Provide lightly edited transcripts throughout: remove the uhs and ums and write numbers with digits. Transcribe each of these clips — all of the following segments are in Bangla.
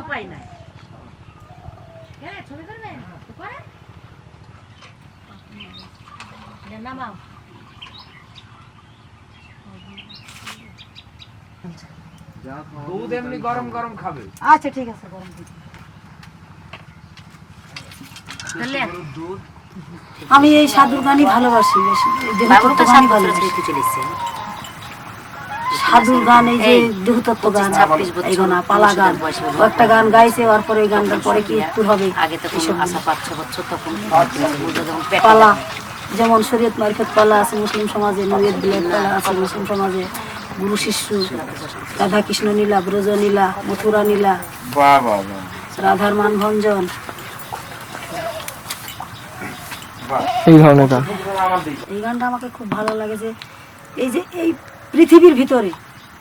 উপায় নাই। ছবি করবেন নামাও। দুধ এমনি গরম গরম খাবে। আচ্ছা ঠিক আছে, গরম দুধ। আমি এই সাধুর গানই ভালোবাসি বেশি। সাধুর গান, এই যে দেহতত্ত্ব গান, এই গান পালা গান, একটা গান গাইছে, ওর পরে ওই গানটার পরে কি উত্তর হবে পালা, যেমন শরীয়ত মারফত পালা আছে মুসলিম সমাজে, নবীয়ত বিলাত পালা আছে মুসলিম সমাজে, গুরু শিষ্য, রাধা কৃষ্ণ নীলা, ব্রজ নীলা, মথুরা নীলা, রাধার মান ভঞ্জন, এই ধরনের গান। এই গানটা আমাকে খুব ভালো লাগে। যে এই পৃথিবীর ভিতরে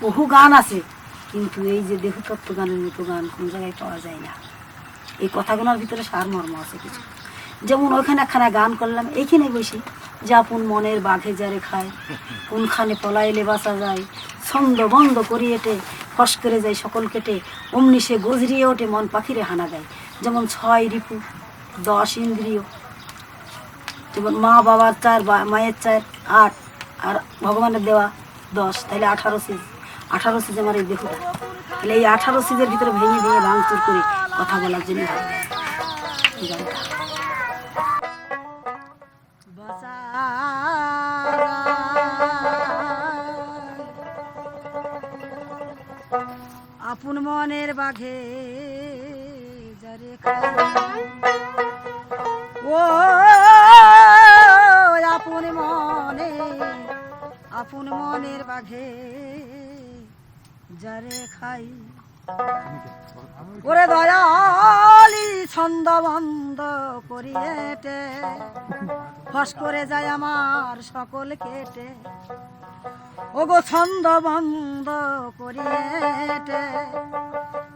বহু গান আছে, কিন্তু এই যে দেহতত্ত্ব গানের মতো গান কোন জায়গায় পাওয়া যায় না। এই কথাগুলোর ভিতরে সারমর্ম আছে কিছু। যেমন ওইখানে একখানা গান করলাম, এইখানে বসি, যে আপন মনের বাঘে যারে খায়, কোনখানে পলাইলে বাঁচা যায়, ছন্দ বন্ধ করিয়েটে ফস করে যায় সকল কেটে, অমনি সে গজরিয়ে ওঠে মন পাখিরে হানা দেয়। যেমন 6 রিপু 10 ইন্দ্রিয়, যেমন মা বাবার 4, মায়ের 4, 8, আর ভগবানের দেওয়া 10, তাহলে 18 সিজ। 18 সিজ আমার এই দেহটা। তাহলে এই 18 সিজের ভিতরে ভেঙে ভেঙে ভাঙচুর করে কথা বলার জন্য আপন মনের বাঘে যারে ও আপন মনের বাঘে যারে খাই, ওরে দয়ালি ছন্দ বন্ধ করিয়েটে ফস করে যায় আমার সকল কেটে। ওগো ছন্দ বন্ধ করিয়েটে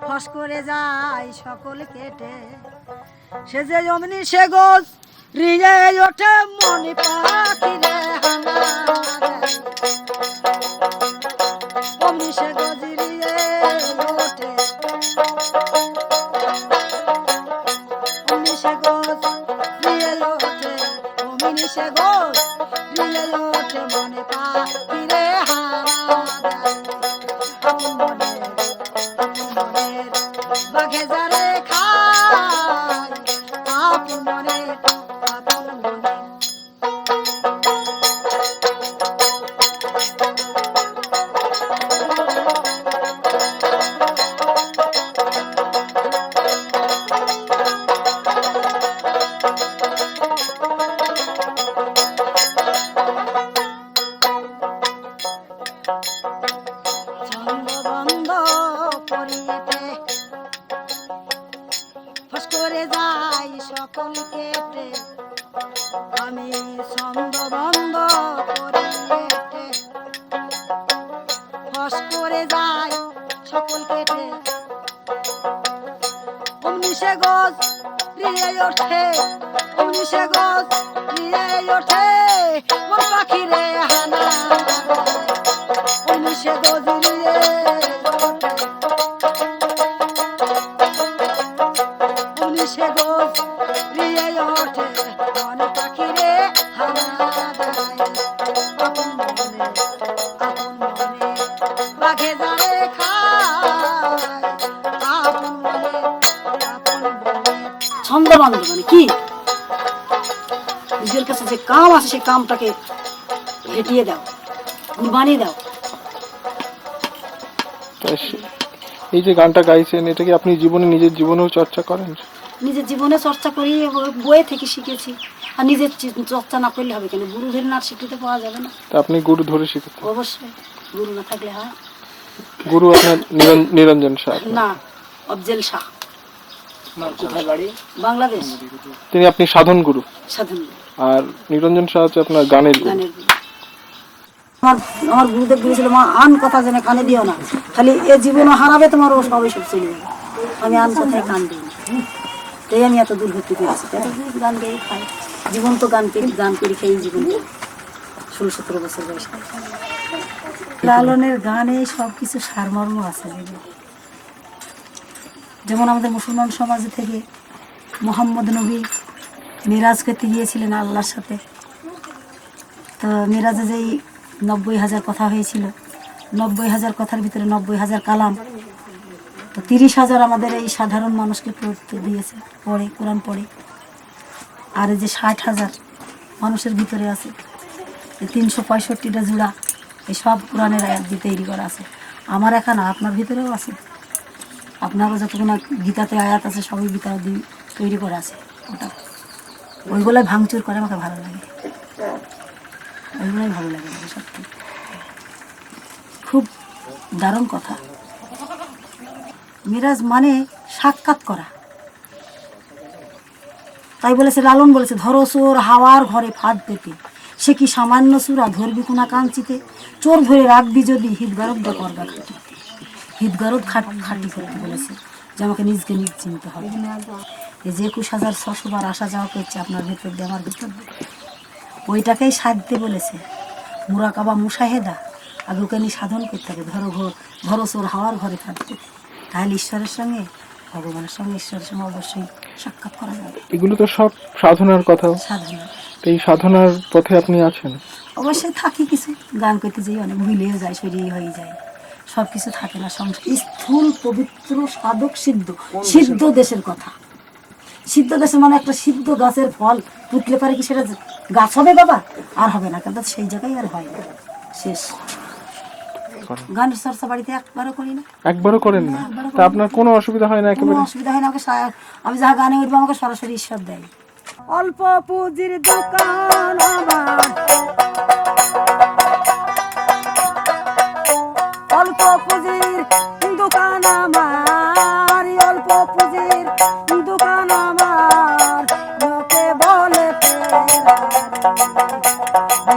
ফস করে যায় সকল কেটে, সে যে অমনি সে গোজ রিয়ে ওঠে মনে পাখিরে হানা, অমনি সে গোজ রিয়ে ওঠে, অমনি সে গোজ রিয়ে ওঠে, অমনি সে গোজ রিয়ে ওঠে মনে পাখিরে হানা, আপন মনের বাঘে যারে খায়, আপন মনের করে যাই সকল কেটে, আমি ছন্দ বন্ধ করিয়েটে ফস করে যাই সকল কেটে, অমনি সে গোজ রিয়ে ওঠে, অমনি সে গোজ রিয়ে ওঠে মন পাখিরে হানা, অমনি সে গোজ রিয়ে সে গোজ রিয়ে ওঠে মন পাখিরে হানা দেয়, আপন মনে বাঘে যারে খায়, আপন মনে ছন্দ বান্ধব মানে কি, নিজের কাছে যে কাম আছে সেই কামটাকে ঘেটিয়ে দাও, বানিয়ে দাও। এই যে গানটা গাইছেন, এটা কি আপনি নিজের জীবনেও চর্চা করেন? নিজের জীবনে চর্চা করি, বইয়ে থেকে শিখেছি। আর নিজের চর্চা না করলে হবে কেন? গুরু ধরে না শিখতে পাওয়া যাবে না। তা আপনি গুরু ধরে শিখেছেন? অবশ্যই, গুরু না থাকলে হয়। গুরু আপনার নিরঞ্জন শাহ? না, অফজল শাহ। কোথায় বাড়ি? বাংলাদেশ। তিনি আপনি সাধন গুরু? সাধন। আর নিরঞ্জন শাহ হচ্ছে আপনার গানের গুরু? আমার গুরুদেব বলেছিল, মা আন কথা জেনে কানে দিও না, খালি এ জীবনও হারাবে তোমার, ও সবই সব চলে যাবে। আমি আন কথায় কান দিই না, তাই আমি এত দূর ভর্তি করেছি। গান গেয়ে খাই, জীবন তো গান করে খেয়ে জীবন 16-17 বছর বয়সে। লালনের গানে সব কিছু সারমর্ম আছে। যেমন আমাদের মুসলমান সমাজ থেকে মোহাম্মদ নবী মিরাজ করতে গিয়েছিলেন আল্লাহর সাথে। তো মিরাজে যেই 90,000 কথা হয়েছিল, 90,000 কথার ভিতরে 90,000 কালাম, তো 30,000 আমাদের এই সাধারণ মানুষকে পড়তে দিয়েছে, পড়ে কোরআন পড়ে। আর এই যে 60,000 মানুষের ভিতরে আছে, এই 365টা জোড়া, এই সব কোরআনের আয়াত দিয়ে তৈরি করা আছে। আমার একা না, আপনার ভিতরেও আছে। আপনারও যতগুলো গীতাতে আয়াত আছে সবই গীতা দিয়ে তৈরি করা আছে। ওটা ওইগুলোই ভাঙচুর করে আমাকে ভালো লাগে, ওইগুলোই ভালো লাগে আমাকে সত্যি। খুব দারুণ কথা। মিরাজ মানে সাক্ষাৎ করা। তাই বলেছে লালন বলেছে, ধরো চোর হাওয়ার ঘরে ফাঁদ পেতে, সে কি সামান্য চূড়া ধরবি কোনা কাঞ্চিতে, চোর ধরে রাখবি যদি হিতগারদ দা করগা খাটি। হিতগারদ খাটি করতে বলেছে যে আমাকে নিজকে নিজ চিনতে হবে। এই যে 21,600 বার আসা যাওয়া করছে আপনার ভেতর দিয়ে আমার ভেতর দিয়ে, ওইটাকেই সাধতে বলেছে। মুরাকাবা মুশাহেদা আগে ওকে নিয়ে সাধন করতে হবে। ধরো চোর হাওয়ার ঘরে ফাঁদ পেতে, তাহলে ঈশ্বরের সঙ্গে, ভগবানের সঙ্গে, ঈশ্বরের সঙ্গে অবশ্যই সাক্ষাৎ করা যাবে। এগুলো তো সব সাধনার কথা। সাধনা, এই সাধনার পথে আপনি আছেন? অবশ্যই থাকি, কিছু গান করতে যাই, অনেক ভুলেও যায়, শরীর হয়ে যায়, সব কিছু থাকে না। স্থূল পবিত্র সাধক সিদ্ধ, সিদ্ধ দেশের কথা। সিদ্ধ দেশের মানে একটা সিদ্ধ গাছের ফল পুতলে পারে কি সেটা গাছ হবে বাবা? আর হবে না, কিন্তু সেই জায়গায় আর হয় না, শেষ। গানের চর্চা বাড়িতে একবারও করি না। একবারও করেন না? তা আপনার কোনো অসুবিধা হয় না? কোনো একেবারে অসুবিধা হয় না। আমি যাহা গানে উঠবো আমাকে সরাসরি ঈশ্বর দেয়। অল্প পুঁজির দোকান আমার, অল্প পুঁজির দোকান আমার, অল্প পুঁজির দোকান আমার, লোকে বলে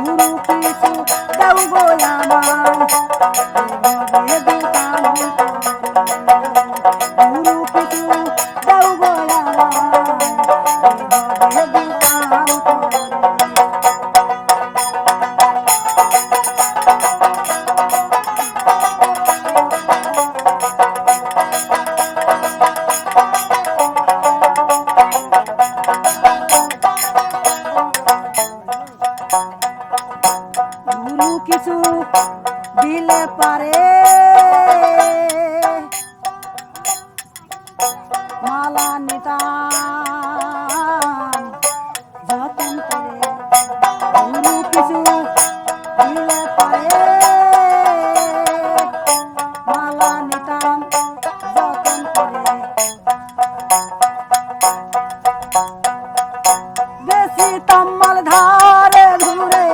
গুরু কিছু দেও গো আমায়, দোকান গুরু কিছু দেও গো আমায়, দোকান। গুরু কিছু দিলে পারে মালা নিতাম যতন করে, গুরু কিছু দিলে পারে মালা নিতাম যতন করে, বেশি তাম্মাল ধারে ধুরে,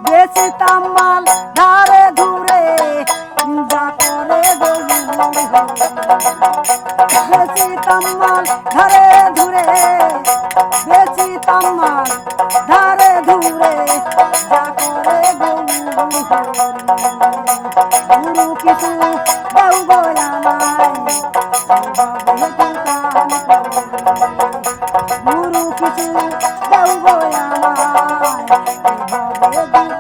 বেশি তাম্মাল ধারে ধুরে, যা করে বেশি তাম্মাল ধারে ধুরে, বেশি তাম্মাল ধারে ধুরে, যা করে গুরু কিছু দেও গো আমায়, গুরু কিছু দেও গো আমায়, দোকান।